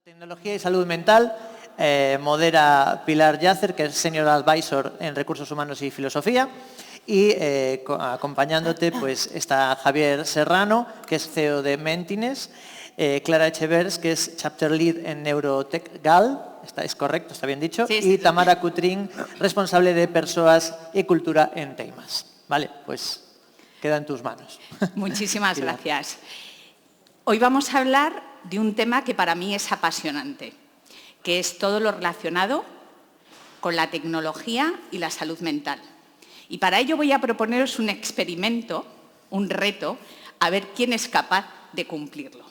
Tecnología y salud mental, modera Pilar Yacer, que es Senior Advisor en Recursos Humanos y Filosofía, y acompañándote pues está Javier Serrano, que es CEO de Mentines, Clara Echevers, que es Chapter Lead en Neurotech GAL, es correcto, está bien dicho, sí, y Tamara Cutrín, responsable de Persoas y Cultura en Teimas. Vale, pues queda en tus manos. Muchísimas gracias. Hoy vamos a hablar de un tema que para mí es apasionante, que es todo lo relacionado con la tecnología y la salud mental. Y para ello voy a proponeros un experimento, un reto, a ver quién es capaz de cumplirlo.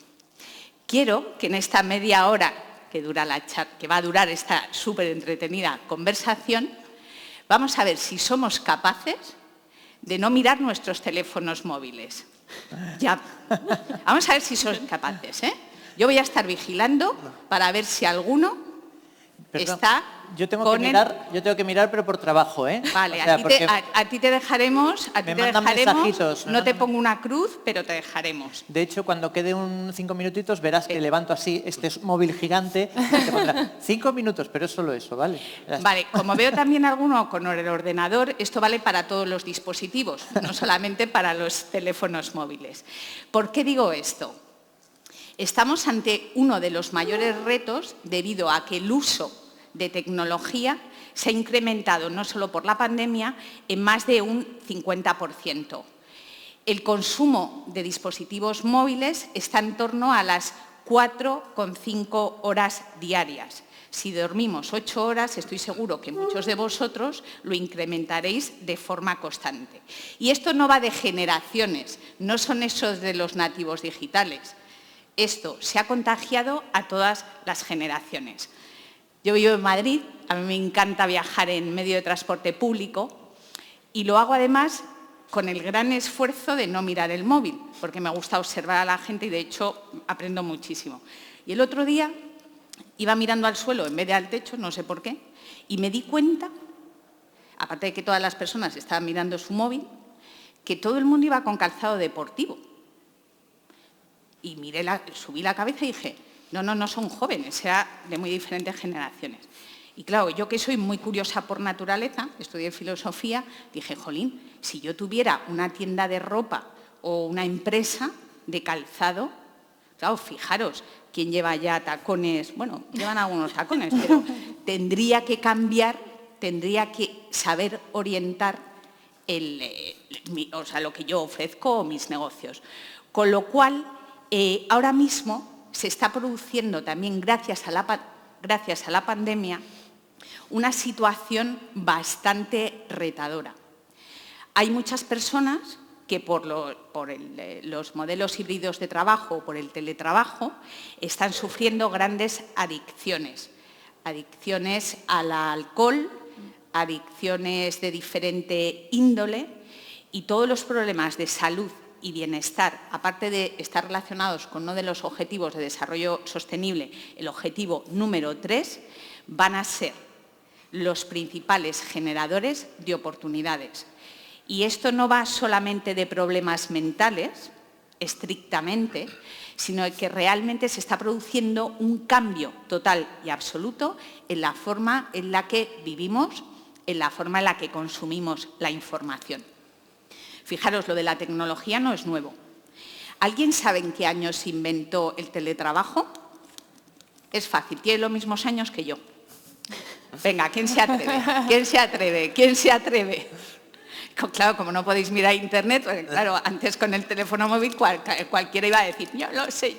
Quiero que en esta media hora que va a durar esta súper entretenida conversación, vamos a ver si somos capaces de no mirar nuestros teléfonos móviles. Ya. Vamos a ver si sois capaces, ¿eh? Yo voy a estar vigilando para ver si alguno está yo tengo que mirar, pero por trabajo, ¿eh? Vale, o sea, a ti te dejaremos, mensajitos, no te pongo una cruz, pero te dejaremos. De hecho, cuando quede 5 minutitos, verás que levanto así este móvil gigante, te pondrá 5 minutos, pero es solo eso, ¿vale? Vale, como veo también alguno con el ordenador, esto vale para todos los dispositivos, no solamente para los teléfonos móviles. ¿Por qué digo esto? Estamos ante uno de los mayores retos debido a que el uso de tecnología se ha incrementado, no solo por la pandemia, en más de un 50%. El consumo de dispositivos móviles está en torno a las 4,5 horas diarias. Si dormimos 8 horas, estoy seguro que muchos de vosotros lo incrementaréis de forma constante. Y esto no va de generaciones, no son esos de los nativos digitales. Esto se ha contagiado a todas las generaciones. Yo vivo en Madrid, a mí me encanta viajar en medio de transporte público y lo hago además con el gran esfuerzo de no mirar el móvil, porque me gusta observar a la gente y de hecho aprendo muchísimo. Y el otro día iba mirando al suelo en vez de al techo, no sé por qué, y me di cuenta, aparte de que todas las personas estaban mirando su móvil, que todo el mundo iba con calzado deportivo. Y subí la cabeza y dije, no son jóvenes, será de muy diferentes generaciones. Y claro, yo que soy muy curiosa por naturaleza, estudié filosofía, dije, jolín, si yo tuviera una tienda de ropa o una empresa de calzado, claro, fijaros, ¿quién lleva ya tacones? Bueno, llevan algunos tacones, pero tendría que cambiar, tendría que saber orientar lo que yo ofrezco o mis negocios. Con lo cual, ahora mismo se está produciendo también, gracias a la pandemia, una situación bastante retadora. Hay muchas personas que por los modelos híbridos de trabajo o por el teletrabajo están sufriendo grandes adicciones. Adicciones al alcohol, adicciones de diferente índole y todos los problemas de salud y bienestar, aparte de estar relacionados con uno de los objetivos de desarrollo sostenible, el objetivo número 3, van a ser los principales generadores de oportunidades. Y esto no va solamente de problemas mentales, estrictamente, sino que realmente se está produciendo un cambio total y absoluto en la forma en la que vivimos, en la forma en la que consumimos la información. Fijaros, lo de la tecnología no es nuevo. ¿Alguien sabe en qué año se inventó el teletrabajo? Es fácil, tiene los mismos años que yo. Venga, ¿quién se atreve? ¿Quién se atreve? ¿Quién se atreve? Claro, como no podéis mirar internet, pues, claro, antes con el teléfono móvil cualquiera iba a decir, yo lo sé.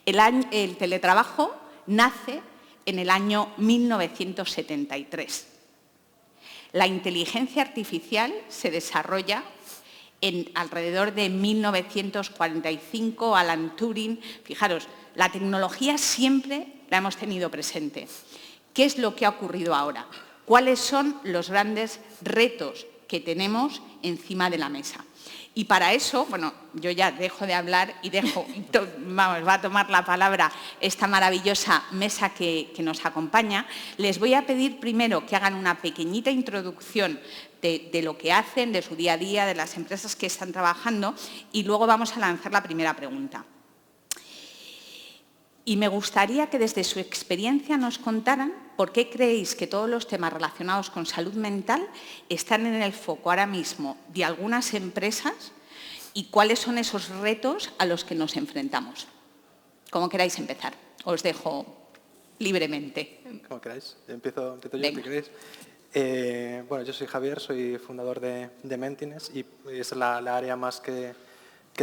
El teletrabajo nace en el año 1973. La inteligencia artificial se desarrolla alrededor de 1945, Alan Turing. Fijaros, la tecnología siempre la hemos tenido presente. ¿Qué es lo que ha ocurrido ahora? ¿Cuáles son los grandes retos que tenemos encima de la mesa? Y para eso, bueno, yo ya dejo de hablar y va a tomar la palabra esta maravillosa mesa que nos acompaña. Les voy a pedir primero que hagan una pequeñita introducción de lo que hacen, de su día a día, de las empresas que están trabajando y luego vamos a lanzar la primera pregunta. Y me gustaría que desde su experiencia nos contaran por qué creéis que todos los temas relacionados con salud mental están en el foco ahora mismo de algunas empresas y cuáles son esos retos a los que nos enfrentamos. Como queráis empezar, os dejo libremente. Como queráis, empiezo yo, Venga. si queréis. Bueno, yo soy Javier, soy fundador de Mentines y es la área más que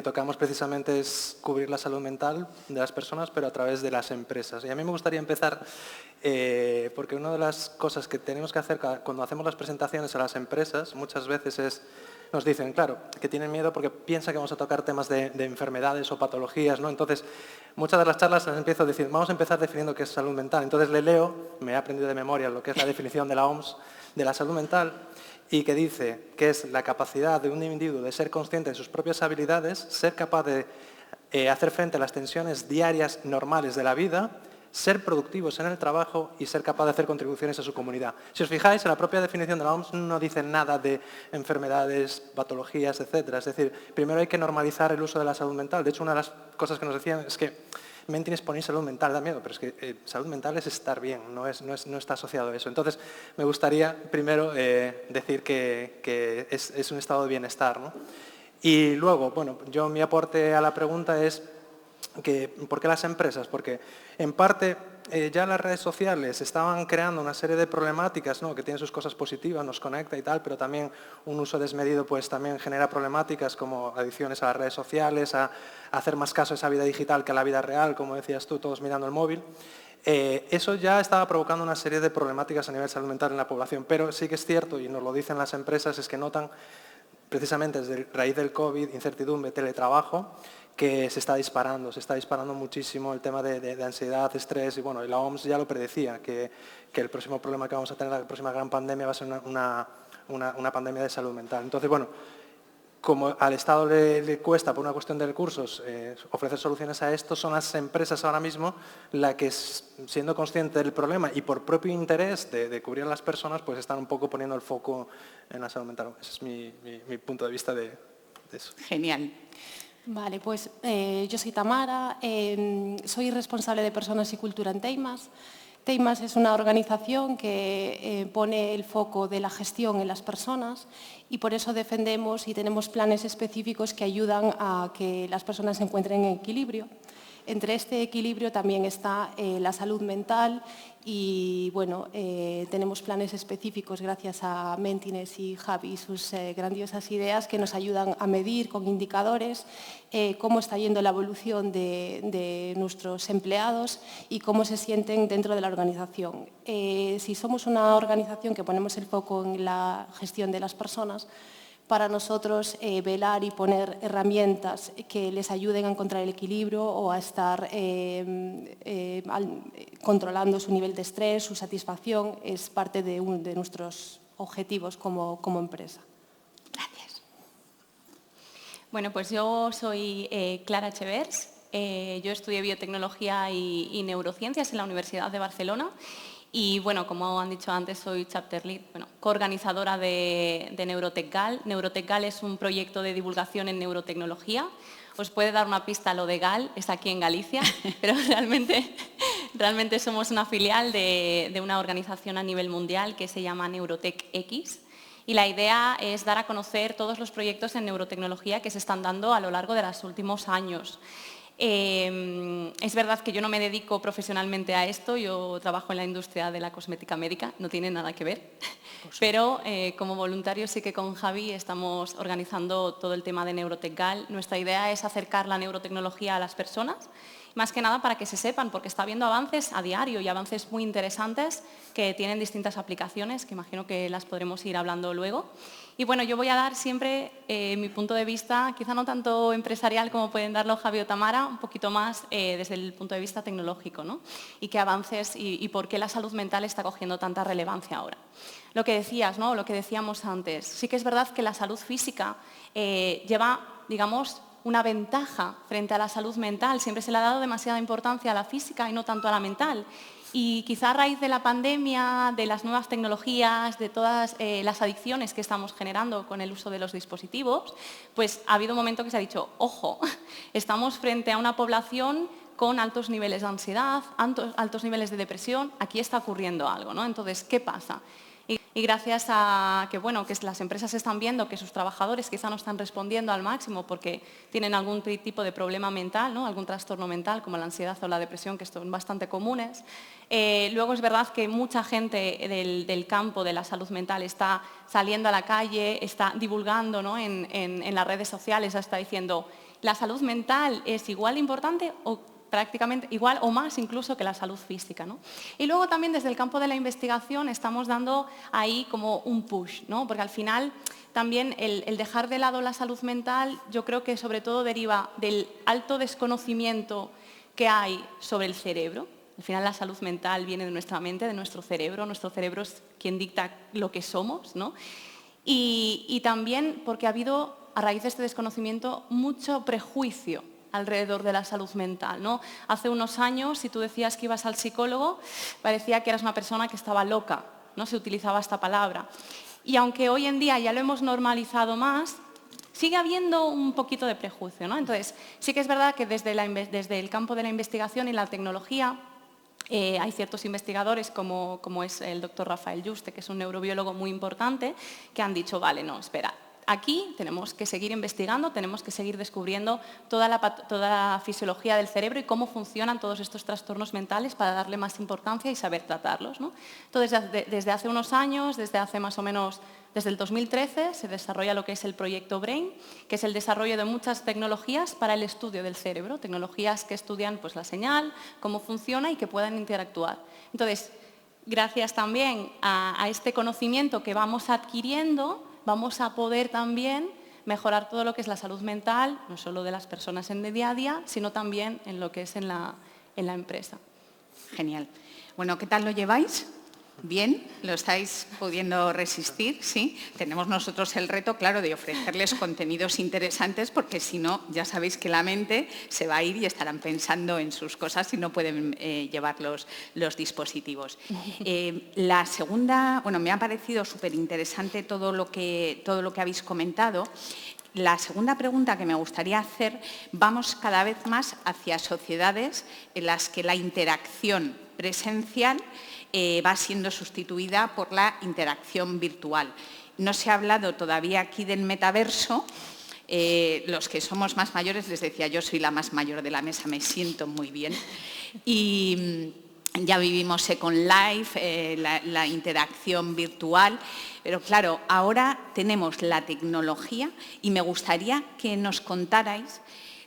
tocamos precisamente es cubrir la salud mental de las personas, pero a través de las empresas. Y a mí me gustaría empezar porque una de las cosas que tenemos que hacer cuando hacemos las presentaciones a las empresas muchas veces nos dicen, claro, que tienen miedo porque piensan que vamos a tocar temas de enfermedades o patologías, ¿no? Entonces, muchas de las charlas las empiezo a decir, vamos a empezar definiendo qué es salud mental. Entonces le leo, me he aprendido de memoria lo que es la definición de la OMS de la salud mental, y que dice que es la capacidad de un individuo de ser consciente de sus propias habilidades, ser capaz de hacer frente a las tensiones diarias normales de la vida, ser productivos en el trabajo y ser capaz de hacer contribuciones a su comunidad. Si os fijáis, en la propia definición de la OMS no dice nada de enfermedades, patologías, etc. Es decir, primero hay que normalizar el uso de la salud mental. De hecho, una de las cosas que nos decían es que Mentines poner salud mental da miedo, pero es que salud mental es estar bien, no está asociado a eso. Entonces, me gustaría primero decir que es un estado de bienestar, ¿no? Y luego, bueno, mi aporte a la pregunta es que ¿por qué las empresas? Porque en parte ya las redes sociales estaban creando una serie de problemáticas, ¿no? Que tienen sus cosas positivas, nos conecta y tal, pero también un uso desmedido pues también genera problemáticas como adicciones a las redes sociales, a hacer más caso a esa vida digital que a la vida real, como decías tú, todos mirando el móvil. Eso ya estaba provocando una serie de problemáticas a nivel salud mental en la población, pero sí que es cierto, y nos lo dicen las empresas, es que notan precisamente desde raíz del COVID, incertidumbre, teletrabajo, que se está disparando muchísimo el tema de ansiedad, estrés, y bueno, y la OMS ya lo predecía, que el próximo problema que vamos a tener, la próxima gran pandemia va a ser una pandemia de salud mental. Entonces, bueno, como al Estado le cuesta, por una cuestión de recursos, ofrecer soluciones a esto, son las empresas ahora mismo las que, siendo conscientes del problema y por propio interés de cubrir a las personas, pues están un poco poniendo el foco en la salud mental. Ese es mi punto de vista de eso. Genial. Vale, pues yo soy Tamara, soy responsable de Personas y Cultura en Teimas. Teimas es una organización que pone el foco de la gestión en las personas y por eso defendemos y tenemos planes específicos que ayudan a que las personas se encuentren en equilibrio. Entre este equilibrio también está la salud mental y bueno, tenemos planes específicos gracias a Mentines y Javi y sus grandiosas ideas que nos ayudan a medir con indicadores cómo está yendo la evolución de nuestros empleados y cómo se sienten dentro de la organización. Si somos una organización que ponemos el foco en la gestión de las personas, para nosotros velar y poner herramientas que les ayuden a encontrar el equilibrio o a estar controlando su nivel de estrés, su satisfacción, es parte de nuestros objetivos como empresa. Gracias. Bueno, pues yo soy Clara Chevers, yo estudié biotecnología y neurociencias en la Universidad de Barcelona. Y bueno, como han dicho antes, soy Chapter Lead, coorganizadora de Neurotec-GAL. Neurotec-GAL es un proyecto de divulgación en neurotecnología. Os puede dar una pista lo de GAL, es aquí en Galicia, pero realmente somos una filial de una organización a nivel mundial que se llama Neurotec-X. Y la idea es dar a conocer todos los proyectos en neurotecnología que se están dando a lo largo de los últimos años. Es verdad que yo no me dedico profesionalmente a esto, yo trabajo en la industria de la cosmética médica, no tiene nada que ver, pero como voluntario sí que con Javi estamos organizando todo el tema de Neurotec-GAL. Nuestra idea es acercar la neurotecnología a las personas, más que nada para que se sepan, porque está habiendo avances a diario y avances muy interesantes que tienen distintas aplicaciones, que imagino que las podremos ir hablando luego. Y bueno, yo voy a dar siempre mi punto de vista, quizá no tanto empresarial como pueden darlo Javi o Tamara, un poquito más desde el punto de vista tecnológico, ¿no? Y qué avances y por qué la salud mental está cogiendo tanta relevancia ahora. Lo que decías, ¿no? Lo que decíamos antes, sí que es verdad que la salud física lleva, digamos, una ventaja frente a la salud mental. Siempre se le ha dado demasiada importancia a la física y no tanto a la mental. Y quizá a raíz de la pandemia, de las nuevas tecnologías, de todas las adicciones que estamos generando con el uso de los dispositivos, pues ha habido un momento que se ha dicho, ojo, estamos frente a una población con altos niveles de ansiedad, altos niveles de depresión, aquí está ocurriendo algo, ¿no? Entonces, ¿qué pasa? Y gracias a que las empresas están viendo que sus trabajadores quizá no están respondiendo al máximo porque tienen algún tipo de problema mental, ¿no? Algún trastorno mental como la ansiedad o la depresión, que son bastante comunes. Luego es verdad que mucha gente del campo de la salud mental está saliendo a la calle, está divulgando, ¿no? en las redes sociales, está diciendo la salud mental es igual de importante o prácticamente igual o más incluso que la salud física, ¿no? Y luego también desde el campo de la investigación estamos dando ahí como un push, ¿no? Porque al final también el dejar de lado la salud mental yo creo que sobre todo deriva del alto desconocimiento que hay sobre el cerebro. Al final la salud mental viene de nuestra mente, de nuestro cerebro es quien dicta lo que somos, ¿no? Y también porque ha habido, a raíz de este desconocimiento, mucho prejuicio alrededor de la salud mental, ¿no? Hace unos años, si tú decías que ibas al psicólogo, parecía que eras una persona que estaba loca, ¿no? Se utilizaba esta palabra. Y aunque hoy en día ya lo hemos normalizado más, sigue habiendo un poquito de prejuicio, ¿no? Entonces, sí que es verdad que desde el campo de la investigación y la tecnología hay ciertos investigadores, como es el doctor Rafael Yuste, que es un neurobiólogo muy importante, que han dicho, vale, no, espera, aquí tenemos que seguir investigando, tenemos que seguir descubriendo toda la fisiología del cerebro y cómo funcionan todos estos trastornos mentales para darle más importancia y saber tratarlos, ¿no? Entonces, desde hace unos años, desde el 2013, se desarrolla lo que es el proyecto BRAIN, que es el desarrollo de muchas tecnologías para el estudio del cerebro, tecnologías que estudian pues, la señal, cómo funciona y que puedan interactuar. Entonces, gracias también a este conocimiento que vamos adquiriendo, vamos a poder también mejorar todo lo que es la salud mental, no solo de las personas en el día a día, sino también en lo que es en la empresa. Genial. Bueno, ¿qué tal lo lleváis? ¿Bien? ¿Lo estáis pudiendo resistir? ¿Sí? Tenemos nosotros el reto, claro, de ofrecerles contenidos interesantes porque si no, ya sabéis que la mente se va a ir y estarán pensando en sus cosas y no pueden llevar los dispositivos. La segunda, me ha parecido súper interesante todo lo que habéis comentado. La segunda pregunta que me gustaría hacer, vamos cada vez más hacia sociedades en las que la interacción presencial va siendo sustituida por la interacción virtual. No se ha hablado todavía aquí del metaverso. Los que somos más mayores, les decía, yo soy la más mayor de la mesa, me siento muy bien. Y ya vivimos Second Life, la interacción virtual, pero claro, ahora tenemos la tecnología y me gustaría que nos contarais,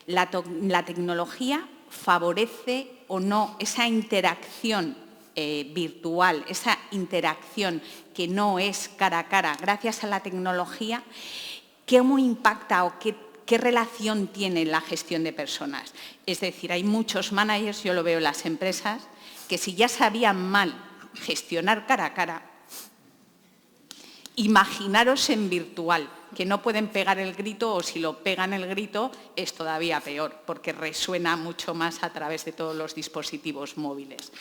¿la tecnología favorece o no esa interacción virtual, esa interacción que no es cara a cara, gracias a la tecnología, cómo impacta o qué relación tiene la gestión de personas? Es decir, hay muchos managers, yo lo veo en las empresas, que si ya sabían mal gestionar cara a cara, imaginaros en virtual, que no pueden pegar el grito o si lo pegan el grito es todavía peor, porque resuena mucho más a través de todos los dispositivos móviles.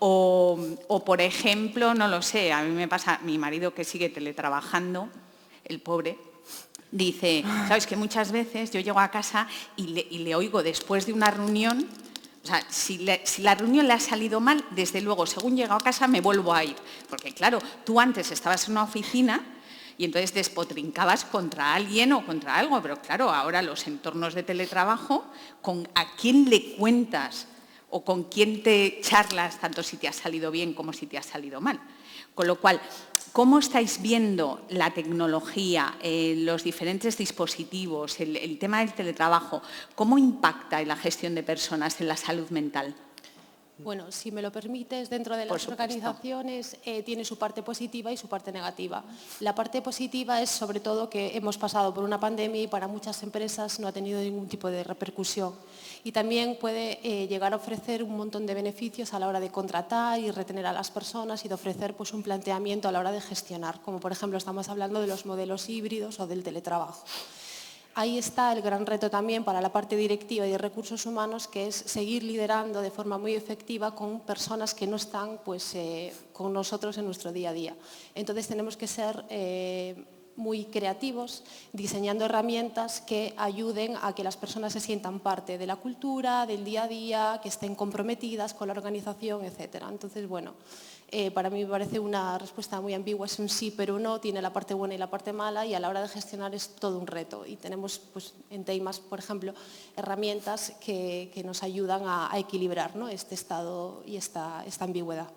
O, por ejemplo, no lo sé, a mí me pasa, mi marido que sigue teletrabajando, el pobre, dice, ¿sabes? Que muchas veces yo llego a casa y le oigo después de una reunión, o sea, si la reunión le ha salido mal, desde luego, según llego a casa me vuelvo a ir. Porque claro, tú antes estabas en una oficina y entonces despotrincabas contra alguien o contra algo, pero claro, ahora los entornos de teletrabajo, ¿a quién le cuentas? O con quién te charlas, tanto si te ha salido bien como si te ha salido mal. Con lo cual, ¿cómo estáis viendo la tecnología, los diferentes dispositivos, el tema del teletrabajo? ¿Cómo impacta en la gestión de personas, en la salud mental? Bueno, si me lo permites, dentro de las organizaciones tiene su parte positiva y su parte negativa. La parte positiva es sobre todo que hemos pasado por una pandemia y para muchas empresas no ha tenido ningún tipo de repercusión. Y también puede llegar a ofrecer un montón de beneficios a la hora de contratar y retener a las personas y de ofrecer pues, un planteamiento a la hora de gestionar, como por ejemplo estamos hablando de los modelos híbridos o del teletrabajo. Ahí está el gran reto también para la parte directiva y de recursos humanos, que es seguir liderando de forma muy efectiva con personas que no están pues, con nosotros en nuestro día a día. Entonces tenemos que ser muy creativos, diseñando herramientas que ayuden a que las personas se sientan parte de la cultura, del día a día, que estén comprometidas con la organización, etc. Entonces, bueno, para mí me parece una respuesta muy ambigua, es un sí pero no, tiene la parte buena y la parte mala, y a la hora de gestionar es todo un reto. Y tenemos pues, en Teimas, por ejemplo, herramientas que nos ayudan a equilibrar, ¿no?, este estado y esta ambigüedad.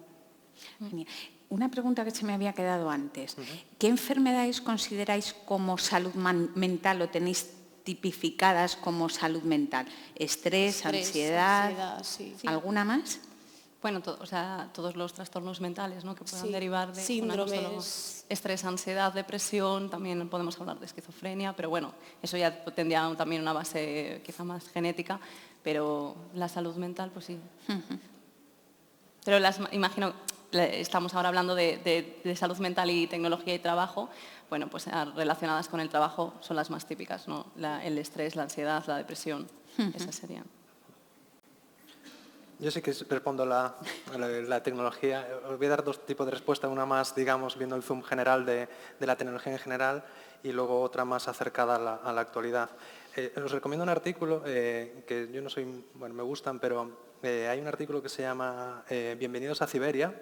Una pregunta que se me había quedado antes. ¿Qué enfermedades consideráis como salud mental o tenéis tipificadas como salud mental? ¿Estrés, ansiedad, sí. alguna más? Bueno, todos los trastornos mentales, ¿no?, que puedan Sí, derivar de síndromes. no solo estrés, ansiedad, depresión, también podemos hablar de esquizofrenia, pero bueno, eso ya tendría también una base quizá más genética, pero la salud mental, pues sí. Pero imagino, estamos ahora hablando de salud mental y tecnología y trabajo, bueno, pues relacionadas con el trabajo son las más típicas, ¿no? El estrés, la ansiedad, la depresión, esas serían. Yo sí que respondo la tecnología. Os voy a dar dos tipos de respuesta, una más, digamos, viendo el zoom general de la tecnología en general y luego otra más acercada a la actualidad. Os recomiendo un artículo que yo no soy, bueno, me gustan, pero hay un artículo que se llama Bienvenidos a Ciberia,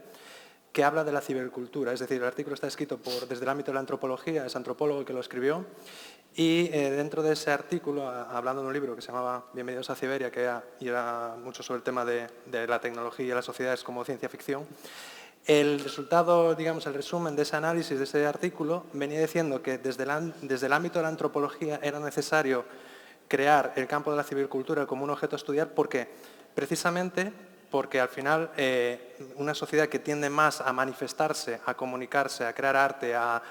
que habla de la cibercultura. Es decir, el artículo está escrito desde el ámbito de la antropología, es antropólogo que lo escribió, y dentro de ese artículo, hablando de un libro que se llamaba Bienvenidos a Ciberia, que era mucho sobre el tema de la tecnología y las sociedades como ciencia ficción, el resultado, digamos, el resumen de ese análisis, de ese artículo, venía diciendo que desde el ámbito de la antropología era necesario crear el campo de la cibercultura como un objeto a estudiar. ¿Por qué? Precisamente porque al final una sociedad que tiende más a manifestarse, a comunicarse, a crear arte, a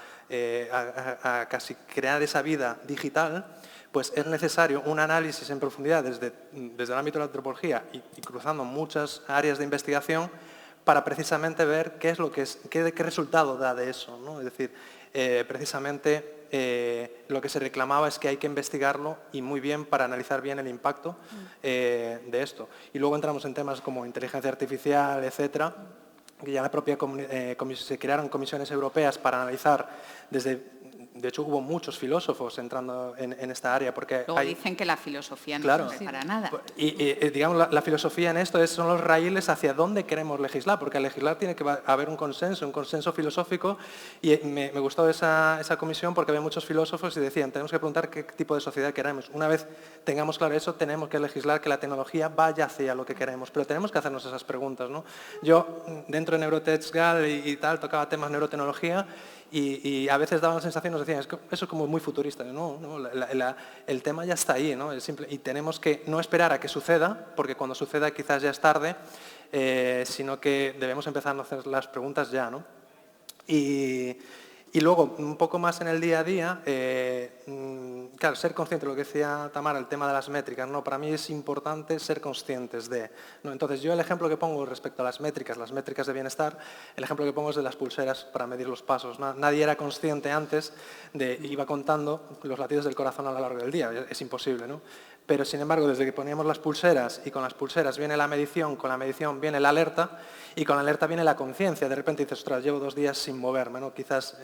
casi crear esa vida digital, pues es necesario un análisis en profundidad desde el ámbito de la antropología y cruzando muchas áreas de investigación para precisamente ver qué resultado da de eso, ¿no? Es decir, precisamente lo que se reclamaba es que hay que investigarlo y muy bien para analizar bien el impacto de esto. Y luego entramos en temas como inteligencia artificial, etcétera, que ya se crearon comisiones europeas para analizar de hecho hubo muchos filósofos entrando en esta área porque Luego dicen que la filosofía no claro, sirve para nada. Y digamos, la filosofía en esto son los raíles hacia dónde queremos legislar, porque al legislar tiene que haber un consenso filosófico, y me gustó esa comisión porque había muchos filósofos y decían, tenemos que preguntar qué tipo de sociedad queremos. Una vez tengamos claro eso, tenemos que legislar que la tecnología vaya hacia lo que queremos, pero tenemos que hacernos esas preguntas, ¿no? Yo, dentro de Neurotech y tal, tocaba temas de neurotecnología, y a veces daban la sensación, nos decían, eso es como muy futurista. No, el tema ya está ahí, ¿no? Es simple, y tenemos que no esperar a que suceda, porque cuando suceda quizás ya es tarde, sino que debemos empezar a hacer las preguntas ya, ¿no? Y luego, un poco más en el día a día, claro, ser consciente, lo que decía Tamara, el tema de las métricas, ¿no? Para mí es importante ser conscientes de, ¿no? Entonces, yo el ejemplo que pongo respecto a las métricas de bienestar, el ejemplo que pongo es de las pulseras para medir los pasos. Nadie era consciente antes iba contando los latidos del corazón a lo largo del día, es imposible, ¿no? Pero, sin embargo, desde que poníamos las pulseras, y con las pulseras viene la medición, con la medición viene la alerta, y con la alerta viene la conciencia. De repente dices, ostras, llevo 2 días sin moverme, ¿no? Quizás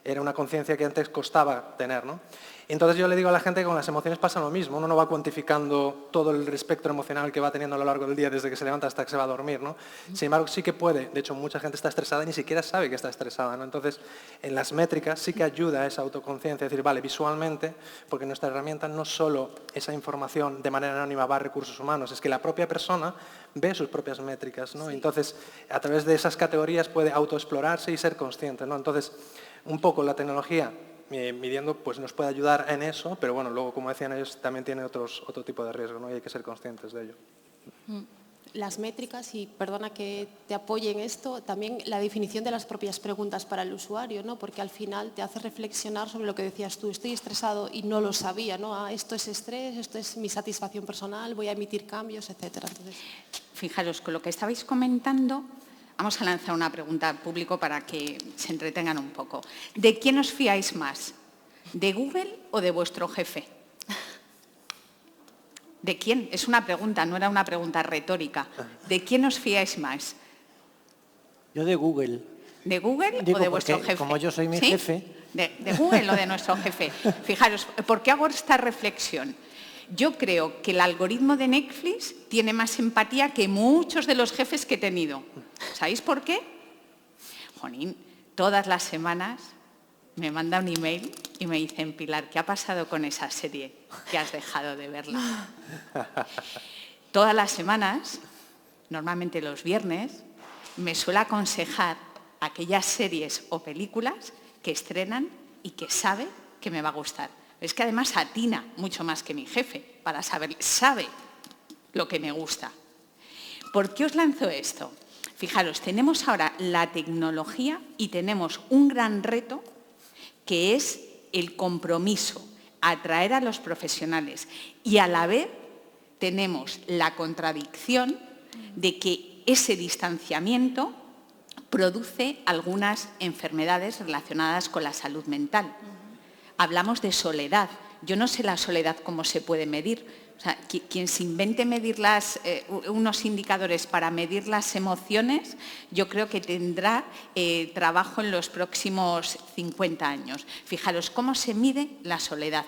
era una conciencia que antes costaba tener, ¿no? Entonces yo le digo a la gente que con las emociones pasa lo mismo. Uno no va cuantificando todo el espectro emocional que va teniendo a lo largo del día desde que se levanta hasta que se va a dormir, ¿no? Sin embargo, sí que puede. De hecho, mucha gente está estresada y ni siquiera sabe que está estresada, ¿no? Entonces, en las métricas sí que ayuda a esa autoconciencia. Es decir, vale, visualmente, porque nuestra herramienta no solo esa información de manera anónima va a recursos humanos, es que la propia persona ve sus propias métricas, ¿no? Sí. Entonces, a través de esas categorías puede autoexplorarse y ser consciente, ¿no? Entonces, un poco la tecnología midiendo pues nos puede ayudar en eso, pero bueno, luego, como decían ellos, también tiene otro tipo de riesgo, ¿no? Y hay que ser conscientes de ello. Las métricas, y perdona que te apoye en esto, también la definición de las propias preguntas para el usuario, ¿no? Porque al final te hace reflexionar sobre lo que decías tú, estoy estresado y no lo sabía, ¿no? Esto es estrés, esto es mi satisfacción personal, voy a emitir cambios, etcétera. Entonces, fijaros, con lo que estabais comentando, vamos a lanzar una pregunta al público para que se entretengan un poco. ¿De quién os fiáis más? ¿De Google o de vuestro jefe? ¿De quién? Es una pregunta, no era una pregunta retórica. ¿De quién os fiáis más? Yo de Google. ¿De Google o de vuestro jefe? Como yo soy mi jefe, de Google o de nuestro jefe. Fijaros, ¿por qué hago esta reflexión? Yo creo que el algoritmo de Netflix tiene más empatía que muchos de los jefes que he tenido. ¿Sabéis por qué? Jonín, todas las semanas me manda un email y me dicen, Pilar, ¿qué ha pasado con esa serie que has dejado de verla? Todas las semanas, normalmente los viernes, me suele aconsejar aquellas series o películas que estrenan y que sabe que me va a gustar. Es que además atina mucho más que mi jefe para saber, sabe lo que me gusta. ¿Por qué os lanzo esto? Fijaros, tenemos ahora la tecnología y tenemos un gran reto que es el compromiso, atraer a los profesionales y a la vez tenemos la contradicción de que ese distanciamiento produce algunas enfermedades relacionadas con la salud mental. Hablamos de soledad. Yo no sé la soledad cómo se puede medir. O sea, quien se invente medir unos indicadores para medir las emociones, yo creo que tendrá trabajo en los próximos 50 años. Fijaros cómo se mide la soledad.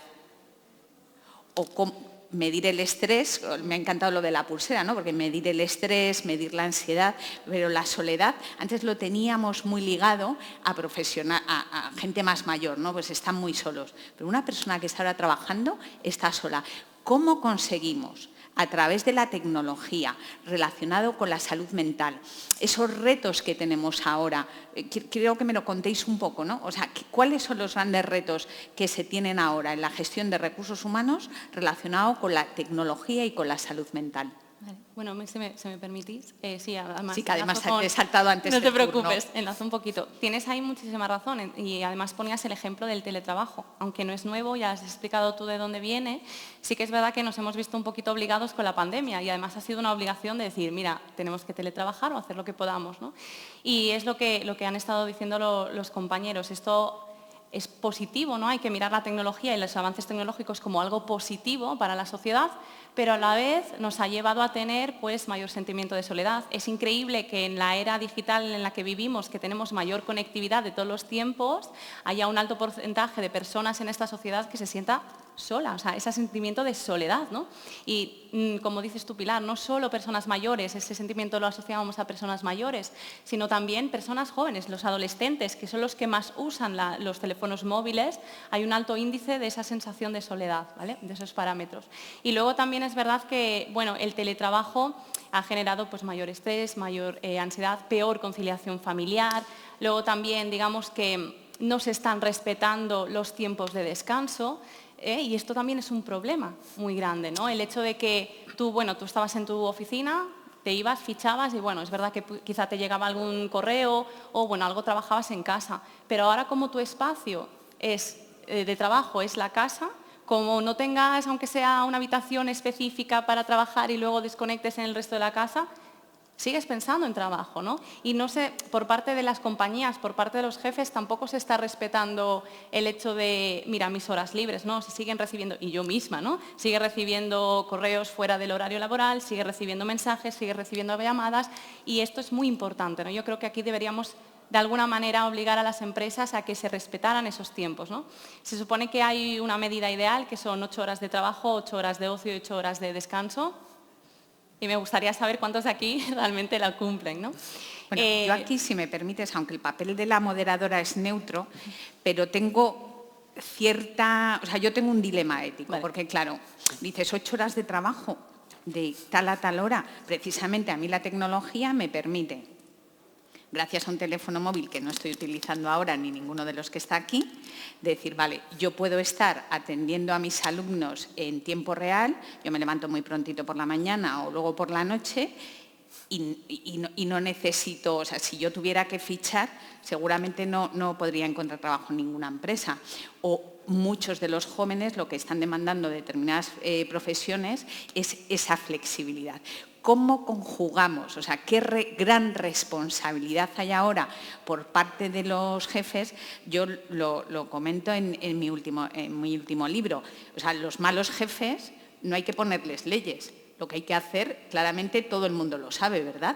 O cómo medir el estrés, me ha encantado lo de la pulsera, ¿no? Porque medir el estrés, medir la ansiedad, pero la soledad antes lo teníamos muy ligado a gente más mayor, ¿no? Pues están muy solos. Pero una persona que está ahora trabajando está sola. ¿Cómo conseguimos, a través de la tecnología relacionado con la salud mental, esos retos que tenemos ahora? Creo que me lo contéis un poco, ¿no? O sea, ¿cuáles son los grandes retos que se tienen ahora en la gestión de recursos humanos relacionado con la tecnología y con la salud mental? Vale. Bueno, si me permitís, sí, además... Sí, que además te he saltado antes. No te preocupes, enlazo un poquito. Tienes ahí muchísima razón y además ponías el ejemplo del teletrabajo. Aunque no es nuevo, ya has explicado tú de dónde viene, sí que es verdad que nos hemos visto un poquito obligados con la pandemia y además ha sido una obligación de decir, mira, tenemos que teletrabajar o hacer lo que podamos, ¿no? Y es lo que han estado diciendo los compañeros. Esto es positivo, ¿no? Hay que mirar la tecnología y los avances tecnológicos como algo positivo para la sociedad, pero a la vez nos ha llevado a tener pues, mayor sentimiento de soledad. Es increíble que en la era digital en la que vivimos, que tenemos mayor conectividad de todos los tiempos, haya un alto porcentaje de personas en esta sociedad que se sienta sola, o sea, ese sentimiento de soledad, ¿no? Y como dices tú, Pilar, no solo personas mayores, ese sentimiento lo asociábamos a personas mayores, sino también personas jóvenes, los adolescentes, que son los que más usan los teléfonos móviles, hay un alto índice de esa sensación de soledad, ¿vale? De esos parámetros. Y luego también es verdad que, bueno, el teletrabajo ha generado pues, mayor estrés, mayor ansiedad, peor conciliación familiar, luego también, digamos que no se están respetando los tiempos de descanso, y esto también es un problema muy grande, ¿no? El hecho de que tú estabas en tu oficina, te ibas, fichabas y bueno, es verdad que quizá te llegaba algún correo o bueno, algo trabajabas en casa, pero ahora como tu espacio de trabajo es la casa, como no tengas, aunque sea una habitación específica para trabajar y luego desconectes en el resto de la casa, sigues pensando en trabajo, ¿no? Y no sé, por parte de las compañías, por parte de los jefes, tampoco se está respetando el hecho de, mira, mis horas libres, ¿no? Se siguen recibiendo, y yo misma, ¿no? Sigue recibiendo correos fuera del horario laboral, sigue recibiendo mensajes, sigue recibiendo llamadas, y esto es muy importante, ¿no? Yo creo que aquí deberíamos de alguna manera obligar a las empresas a que se respetaran esos tiempos, ¿no? Se supone que hay una medida ideal, que son 8 horas de trabajo, 8 horas de ocio y 8 horas de descanso. Y me gustaría saber cuántos de aquí realmente la cumplen, ¿no? Bueno, yo aquí, si me permites, aunque el papel de la moderadora es neutro, pero tengo yo tengo un dilema ético, vale. Porque claro, dices 8 horas de trabajo de tal a tal hora, precisamente a mí la tecnología me permite, gracias a un teléfono móvil que no estoy utilizando ahora ni ninguno de los que está aquí, decir, vale, yo puedo estar atendiendo a mis alumnos en tiempo real, yo me levanto muy prontito por la mañana o luego por la noche y no necesito, o sea, si yo tuviera que fichar, seguramente no podría encontrar trabajo en ninguna empresa. O muchos de los jóvenes lo que están demandando de determinadas profesiones es esa flexibilidad. ¿Cómo conjugamos? O sea, qué gran responsabilidad hay ahora por parte de los jefes. Yo lo comento en mi último libro. O sea, los malos jefes no hay que ponerles leyes. Lo que hay que hacer, claramente todo el mundo lo sabe, ¿verdad?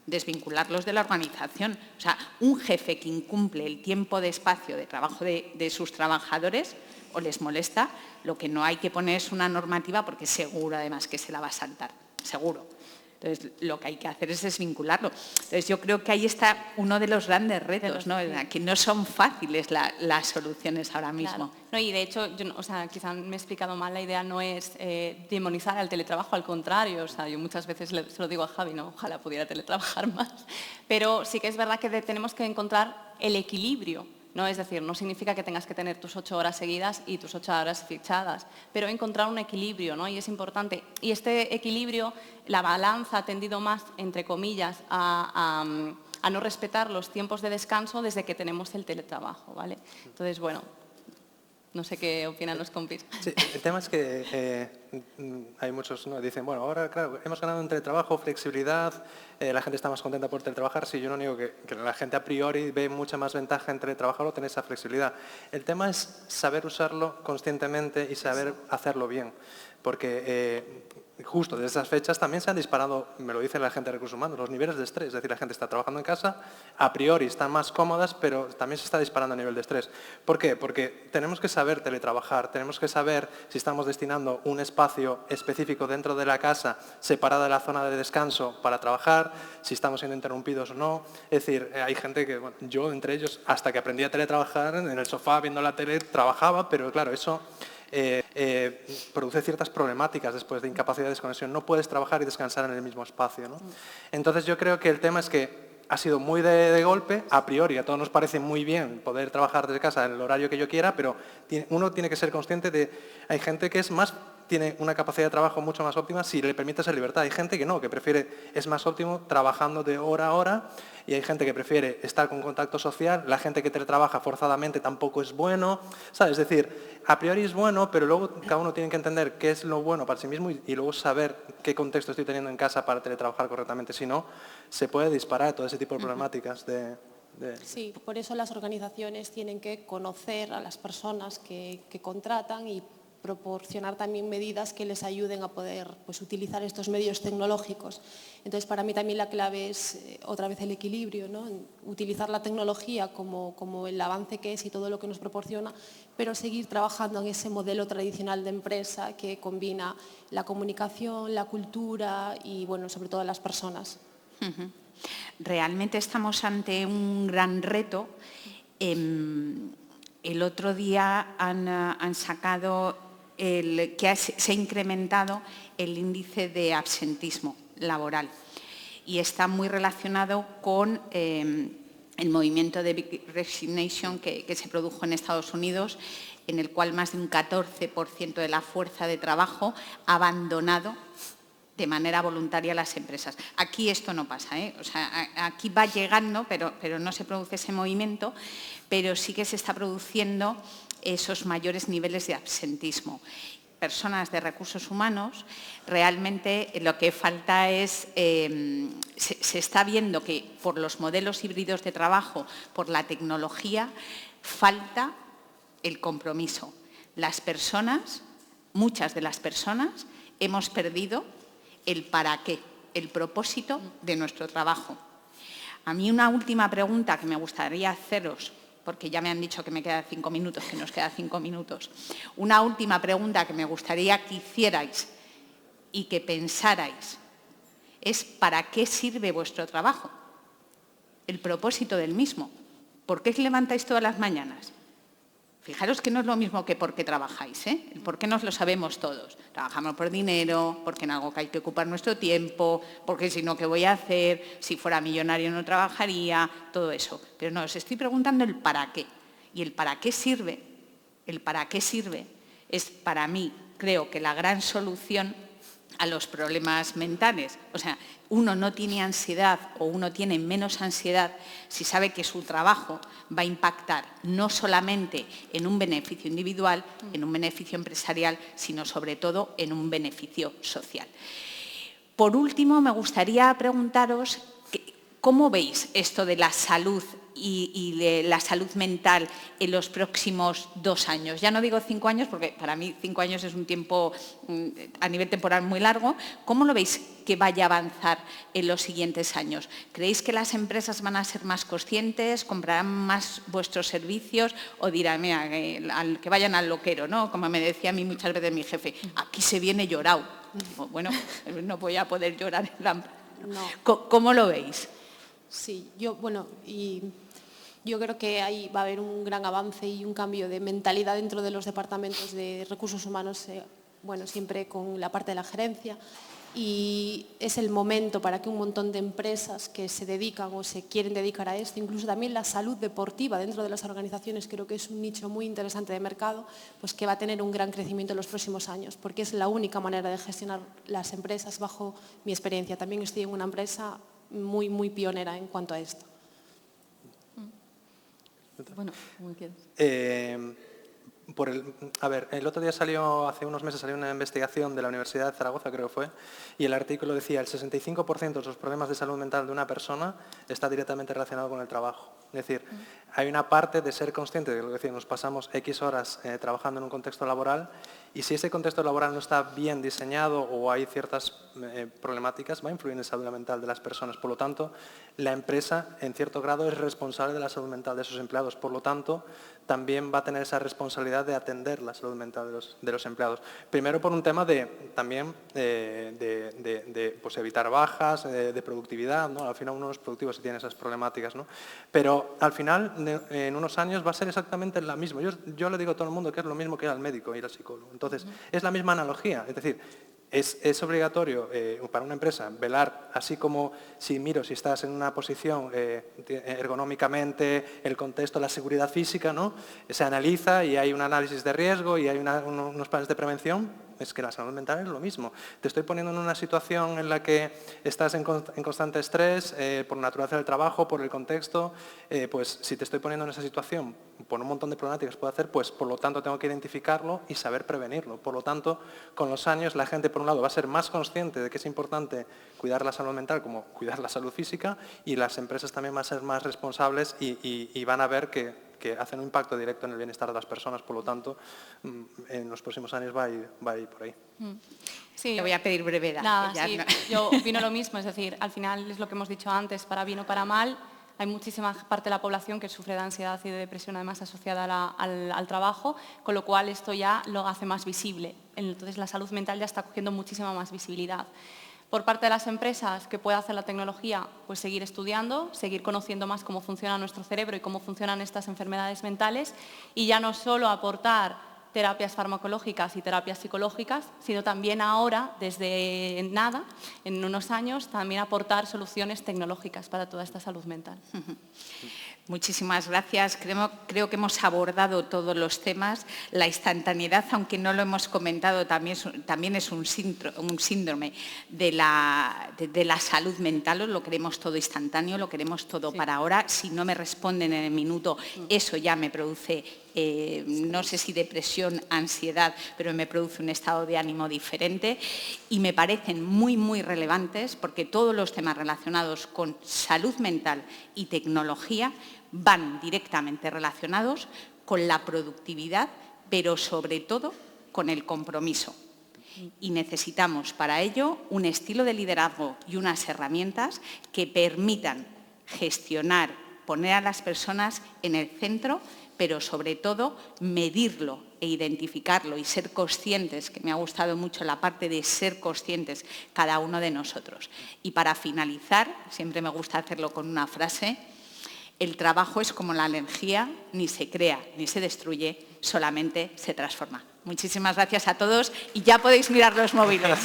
desvincularlos de la organización. O sea, un jefe que incumple el tiempo de espacio de trabajo de sus trabajadores o les molesta, lo que no hay que poner es una normativa porque seguro además que se la va a saltar, seguro. Entonces, lo que hay que hacer es desvincularlo. Entonces, yo creo que ahí está uno de los grandes retos, ¿no? Que no son fáciles las soluciones ahora mismo. Claro. No, y de hecho, yo, quizá me he explicado mal, la idea no es demonizar al teletrabajo, al contrario. Yo muchas veces se lo digo a Javi, ¿no? Ojalá pudiera teletrabajar más. Pero sí que es verdad que tenemos que encontrar el equilibrio. ¿No? Es decir, no significa que tengas que tener tus 8 horas seguidas y tus 8 horas fichadas, pero encontrar un equilibrio, ¿no? Y es importante. Y este equilibrio, la balanza ha tendido más, entre comillas, a no respetar los tiempos de descanso desde que tenemos el teletrabajo, ¿vale? Entonces, bueno, no sé qué opinan los compis. Sí, el tema es que hay muchos, ¿no? Dicen, bueno, ahora claro, hemos ganado en teletrabajo, flexibilidad, la gente está más contenta por teletrabajar. Sí, yo no niego que la gente a priori ve mucha más ventaja en teletrabajar o tener esa flexibilidad. El tema es saber usarlo conscientemente y saber hacerlo bien. Porque justo desde esas fechas también se han disparado, me lo dice la gente de recursos humanos, los niveles de estrés. Es decir, la gente está trabajando en casa, a priori están más cómodas, pero también se está disparando a nivel de estrés. ¿Por qué? Porque tenemos que saber teletrabajar, tenemos que saber si estamos destinando un espacio específico dentro de la casa, separada de la zona de descanso para trabajar, si estamos siendo interrumpidos o no. Es decir, hay gente que, bueno, yo entre ellos, hasta que aprendí a teletrabajar, en el sofá viendo la tele, trabajaba, pero claro, eso produce ciertas problemáticas después de incapacidad de desconexión. No puedes trabajar y descansar en el mismo espacio, ¿no? Entonces yo creo que el tema es que ha sido muy de golpe, a priori a todos nos parece muy bien poder trabajar desde casa en el horario que yo quiera, pero uno tiene que ser consciente de, hay gente que tiene una capacidad de trabajo mucho más óptima si le permite esa libertad. Hay gente que no, que prefiere, es más óptimo trabajando de hora a hora, y hay gente que prefiere estar con contacto social. La gente que teletrabaja forzadamente tampoco es bueno, ¿sabes? Es decir, a priori es bueno, pero luego cada uno tiene que entender qué es lo bueno para sí mismo y luego saber qué contexto estoy teniendo en casa para teletrabajar correctamente. Si no, se puede disparar todo ese tipo de problemáticas Sí, por eso las organizaciones tienen que conocer a las personas que contratan y proporcionar también medidas que les ayuden a poder utilizar estos medios tecnológicos. Entonces, para mí también la clave es otra vez el equilibrio, ¿no? Utilizar la tecnología como el avance que es y todo lo que nos proporciona, pero seguir trabajando en ese modelo tradicional de empresa que combina la comunicación, la cultura y, bueno, sobre todo las personas. Realmente estamos ante un gran reto. El otro día han sacado que se ha incrementado el índice de absentismo laboral y está muy relacionado con el movimiento de Big Resignation que se produjo en Estados Unidos, en el cual más de un 14% de la fuerza de trabajo ha abandonado de manera voluntaria las empresas. Aquí esto no pasa, ¿eh? O sea, aquí va llegando, pero no se produce ese movimiento, pero sí que se está produciendo esos mayores niveles de absentismo. Personas de recursos humanos, realmente lo que falta es, se está viendo que por los modelos híbridos de trabajo, por la tecnología, falta el compromiso. Las personas, muchas de las personas, hemos perdido el para qué, el propósito de nuestro trabajo. A mí una última pregunta que me gustaría haceros, porque ya me han dicho que me quedan 5 minutos, que nos quedan 5 minutos. Una última pregunta que me gustaría que hicierais y que pensarais es ¿para qué sirve vuestro trabajo? El propósito del mismo. ¿Por qué os levantáis todas las mañanas? Fijaros que no es lo mismo que por qué trabajáis, ¿eh? El por qué nos lo sabemos todos. Trabajamos por dinero, porque en algo que hay que ocupar nuestro tiempo, porque si no, ¿qué voy a hacer? Si fuera millonario no trabajaría, todo eso. Pero no, os estoy preguntando el para qué. Y el para qué sirve es para mí, creo que la gran solución a los problemas mentales. O sea, uno no tiene ansiedad o uno tiene menos ansiedad si sabe que su trabajo va a impactar no solamente en un beneficio individual, en un beneficio empresarial, sino sobre todo en un beneficio social. Por último, me gustaría preguntaros cómo veis esto de la salud y de la salud mental en los próximos 2 años? Ya no digo 5 años, porque para mí 5 años es un tiempo a nivel temporal muy largo. ¿Cómo lo veis que vaya a avanzar en los siguientes años? ¿Creéis que las empresas van a ser más conscientes, comprarán más vuestros servicios o dirán, mira, que vayan al loquero, ¿no? Como me decía a mí muchas veces mi jefe, aquí se viene llorado. Bueno, no voy a poder llorar en la... No. ¿Cómo lo veis? Sí, yo creo que ahí va a haber un gran avance y un cambio de mentalidad dentro de los departamentos de recursos humanos, siempre con la parte de la gerencia, y es el momento para que un montón de empresas que se dedican o se quieren dedicar a esto, incluso también la salud deportiva dentro de las organizaciones, creo que es un nicho muy interesante de mercado, pues que va a tener un gran crecimiento en los próximos años, porque es la única manera de gestionar las empresas bajo mi experiencia. También estoy en una empresa muy, muy pionera en cuanto a esto. Bueno, como quieras. El otro día hace unos meses salió una investigación de la Universidad de Zaragoza, creo que fue, y el artículo decía el 65% de los problemas de salud mental de una persona está directamente relacionado con el trabajo. Es decir, hay una parte de ser consciente de lo que decía, nos pasamos X horas trabajando en un contexto laboral, y si ese contexto laboral no está bien diseñado o hay ciertas problemáticas, va a influir en la salud mental de las personas. Por lo tanto, la empresa, en cierto grado, es responsable de la salud mental de sus empleados. Por lo tanto, también va a tener esa responsabilidad de atender la salud mental de los empleados. Primero por un tema de evitar bajas, de productividad, ¿no? Al final uno no es productivo si tiene esas problemáticas, ¿no? Pero al final, en unos años, va a ser exactamente la misma. Yo le digo a todo el mundo que es lo mismo que ir al médico, ir al psicólogo. Entonces, es la misma analogía. Es decir, es obligatorio para una empresa velar, así como si estás en una posición ergonómicamente, el contexto, la seguridad física, ¿no? Se analiza y hay un análisis de riesgo y hay unos planes de prevención. Es que la salud mental es lo mismo. Te estoy poniendo en una situación en la que estás en constante estrés por la naturaleza del trabajo, por el contexto, pues si te estoy poniendo en esa situación por un montón de problemáticas que puedo hacer, pues por lo tanto tengo que identificarlo y saber prevenirlo. Por lo tanto, con los años la gente por un lado va a ser más consciente de que es importante cuidar la salud mental como cuidar la salud física, y las empresas también van a ser más responsables y van a ver que hacen un impacto directo en el bienestar de las personas. Por lo tanto, en los próximos años va a ir por ahí. Sí, Te voy a pedir brevedad. Nada, sí, yo opino lo mismo, es decir, al final es lo que hemos dicho antes, para bien o para mal, hay muchísima parte de la población que sufre de ansiedad y de depresión, además asociada al trabajo, con lo cual esto ya lo hace más visible. Entonces la salud mental ya está cogiendo muchísima más visibilidad. Por parte de las empresas, ¿qué puede hacer la tecnología? Pues seguir estudiando, seguir conociendo más cómo funciona nuestro cerebro y cómo funcionan estas enfermedades mentales, y ya no solo aportar terapias farmacológicas y terapias psicológicas, sino también ahora, desde nada, en unos años, también aportar soluciones tecnológicas para toda esta salud mental. Muchísimas gracias. Creo que hemos abordado todos los temas. La instantaneidad, aunque no lo hemos comentado, también es un síndrome de la salud mental. Lo queremos todo instantáneo, lo queremos todo para ahora. Si no me responden en el minuto, eso ya me produce, no sé si depresión, ansiedad, pero me produce un estado de ánimo diferente. Y me parecen muy, muy relevantes, porque todos los temas relacionados con salud mental y tecnología van directamente relacionados con la productividad, pero sobre todo con el compromiso. Y necesitamos para ello un estilo de liderazgo y unas herramientas que permitan gestionar, poner a las personas en el centro, pero sobre todo medirlo e identificarlo y ser conscientes, que me ha gustado mucho la parte de ser conscientes cada uno de nosotros. Y para finalizar, siempre me gusta hacerlo con una frase: el trabajo es como la energía, ni se crea ni se destruye, solamente se transforma. Muchísimas gracias a todos y ya podéis mirar los móviles.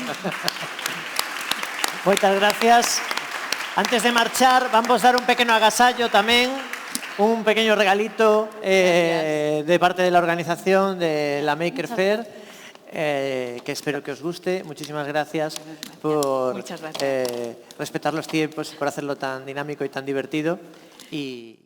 Muchas gracias. Antes de marchar, vamos a dar un pequeño agasallo también, un pequeño regalito de parte de la organización de la Maker Faire, que espero que os guste. Muchísimas gracias por respetar los tiempos y por hacerlo tan dinámico y tan divertido. Y